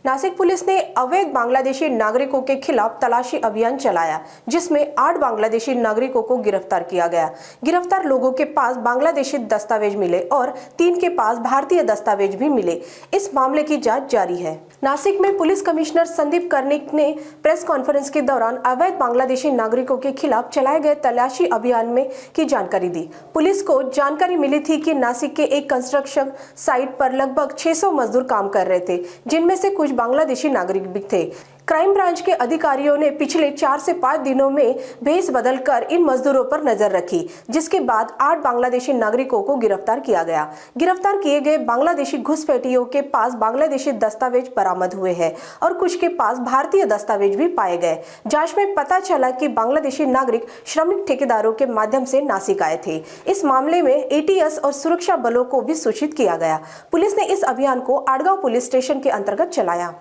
Nashik police ने अवैध बांग्लादेशी नागरिकों के खिलाफ तलाशी अभियान चलाया, जिसमें 8 बांग्लादेशी नागरिकों को गिरफ्तार किया गया। गिरफ्तार लोगों के पास बांग्लादेशी दस्तावेज मिले और 3 के पास भारतीय दस्तावेज भी मिले। इस मामले की जांच जारी है। नासिक में पुलिस कमिश्नर संदीप कर्णिक ने प्रेस कॉन्फ्रेंस के दौरान अवैध बांग्लादेशी नागरिकों के खिलाफ चलाए गए तलाशी अभियान में की जानकारी दी। पुलिस को जानकारी मिली थी कि नासिक के एक कंस्ट्रक्शन साइट पर लगभग 600 मजदूर काम कर रहे थे, जिनमें से कुछ बांग्लादेशी नागरिक भी थे। क्राइम ब्रांच के अधिकारियों ने पिछले 4 से 5 दिनों में भेष बदलकर इन मजदूरों पर नजर रखी, जिसके बाद 8 बांग्लादेशी नागरिकों को गिरफ्तार किया गया। गिरफ्तार किए गए बांग्लादेशी घुसपैठियों के पास बांग्लादेशी दस्तावेज बरामद हुए हैं और कुछ के पास भारतीय दस्तावेज भी पाए गए। जांच में पता चला कि बांग्लादेशी नागरिक श्रमिक ठेकेदारों के माध्यम से नासिक आए थे। इस मामले में एटीएस और सुरक्षा बलों को भी सूचित किया गया। पुलिस ने इस अभियान को आडगाव पुलिस स्टेशन के अंतर्गत चलाया।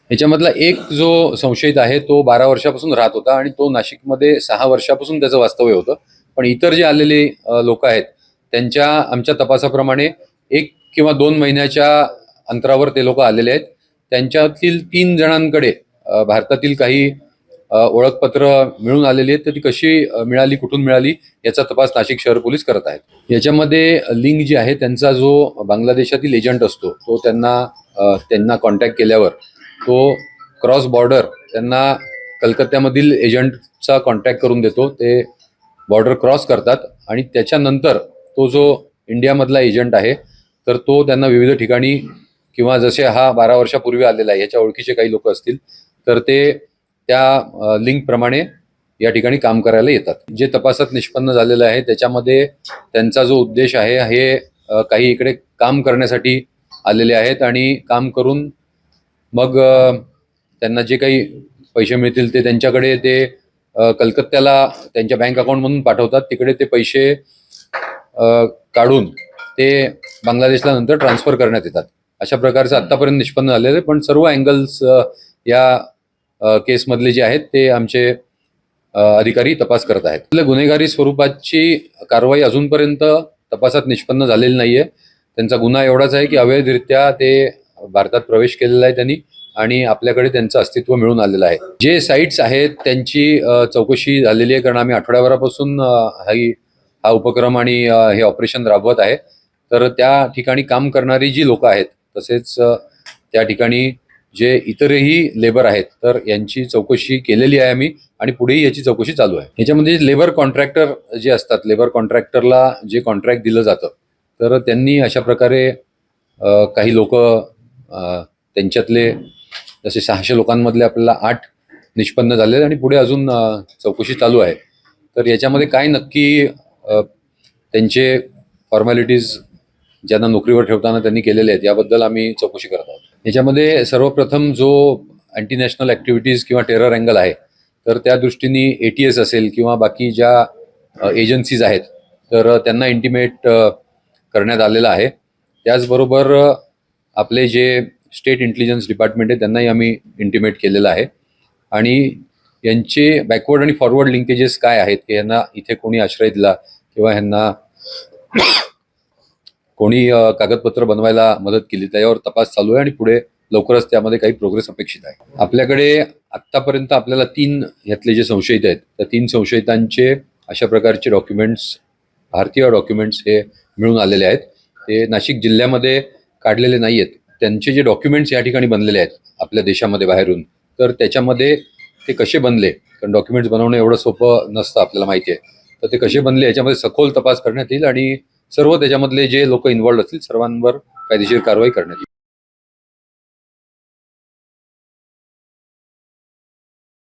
याच्यामधला एक जो संशयित आहे तो 12 वर्षापासून राहत होता आणि तो नाशिकमध्ये 6 वर्षापासून त्याचं वास्तव्य होतं। पण इतर जे आलेले लोक आहेत त्यांच्या आमच्या तपासाप्रमाणे 1 किंवा 2 महिन्याच्या अंतरावर ते लोक आलेले आहेत। त्यांच्यातील 3 जणांकडे भारतातील काही ओळखपत्र मिळून आलेली आहेत। तर ती कशी मिळाली, कुठून मिळाली याचा तपास नाशिक शहर पोलीस करत आहेत। याच्यामध्ये लिंक जी आहे त्यांचा जो बांगलादेशातील एजंट असतो तो त्यांना कॉन्टॅक्ट केल्यावर तो क्रॉस बॉर्डर त्यांना कलकत्त्यामधील एजंटचा कॉन्टॅक्ट करून देतो। ते बॉर्डर क्रॉस करतात आणि त्याच्यानंतर तो जो इंडियामधला एजंट आहे तर तो त्यांना विविध ठिकाणी किंवा जसे हा 12 वर्षापूर्वी आलेला आहे याच्या ओळखीचे काही लोक असतील तर ते त्या लिंक प्रमाणे या ठिकाणी काम करायला येतात। जे तपासात निष्पन्न झालेलं आहे त्याच्यामध्ये त्यांचा जो उद्देश आहे हे काही इकडे काम करण्यासाठी आलेले आहेत आणि काम करून मग त्यांना जे काही पैसे मिळतील ते त्यांच्याकडे ते कलकत्त्याला त्यांच्या बँक अकाउंट मधून पाठवतात। तिकडे ते पैसे काढून ते बांगलादेशला नंतर ट्रान्सफर करण्यात येतात। अशा प्रकारचं आतापर्यंत निष्पन्न झालेलं आहे। पण सर्व अँगल्स या केस मधले जे आहेत ते आमचे अधिकारी तपास करत आहेत। गुन्हेगारी स्वरूपाची कारवाई अजूनपर्यंत तपासात निष्पन्न झालेली नाहीये। त्यांचा गुन्हा एवढाच आहे की अवैधरित्या ते भारतात प्रवेश केलेला आहे त्यांनी आणि आपल्याकडे त्यांचं अस्तित्व मिळून आलेलं आहे। जे साइट्स आहेत त्यांची चौकशी झालेली आहे, कारण आम्ही आठवड्याभरापासून हा उपक्रम आणि हे ऑपरेशन राबवत आहे। तर त्या ठिकाणी काम करणारी जी लोक आहेत तसेच त्या ठिकाणी जे इतरही लेबर आहेत तर यांची चौकशी केलेली आहे आम्ही आणि पुढेही याची चौकशी चालू आहे। याच्यामध्ये लेबर कॉन्ट्रॅक्टर जे असतात, लेबर कॉन्ट्रॅक्टरला जे कॉन्ट्रॅक्ट दिलं जातं तर त्यांनी अशा प्रकारे काही लोक त्यांच्यातले जसे 600 लोकांमधले आपल्याला 8 निष्पन्न झाले आणि पुढे अजून चौकशी चालू आहे। तर याच्यामध्ये काय नक्की त्यांचे फॉर्मॅलिटीज ज्यांना नोकरीवर ठेवताना त्यांनी केलेले आहेत याबद्दल आम्ही चौकशी करत आहोत। याच्यामध्ये सर्वप्रथम जो अँटी नॅशनल ॲक्टिव्हिटीज किंवा टेरर अँगल आहे तर त्या दृष्टीने एटीएस असेल किंवा बाकी ज्या एजन्सीज आहेत तर त्यांना इंटिमेट करण्यात आलेलं आहे। त्याचबरोबर आपले जे स्टेट इंटेलिजन्स डिपार्टमेंट आहे त्यांनाही आम्ही इंटिमेट केलेलं आहे आणि यांचे बॅकवर्ड आणि फॉरवर्ड लिंकेजेस काय आहेत की यांना इथे कोणी आश्रय दिला किंवा यांना कोणी कागदपत्र बनवायला मदत केली त्यावर तपास चालू आहे आणि पुढे लवकरच त्यामध्ये काही प्रोग्रेस अपेक्षित आहे। आपल्याकडे आत्तापर्यंत आपल्याला 3 यातले जे संशयित आहेत त्या 3 संशयितांचे अशा प्रकारचे डॉक्युमेंट्स, भारतीय डॉक्युमेंट्स हे मिळून आलेले आहेत। ते नाशिक जिल्ह्यामध्ये काढलेले नाही आहेत। त्यांचे जे डॉक्युमेंट्स या ठिकाणी बनलेले आहेत आपल्या देशामध्ये बाहेरून तर त्याच्यामध्ये ते कसे बनले, कारण डॉक्युमेंट्स बनवणं एवढं सोपं नसतं आपल्याला माहिती आहे। तर ते कसे बनले याच्यामध्ये सखोल तपास करण्यात येईल आणि सर्व त्याच्यामधले जे लोक इन्व्हॉल्ड असतील सर्वांवर कायदेशीर कारवाई करण्यात येईल।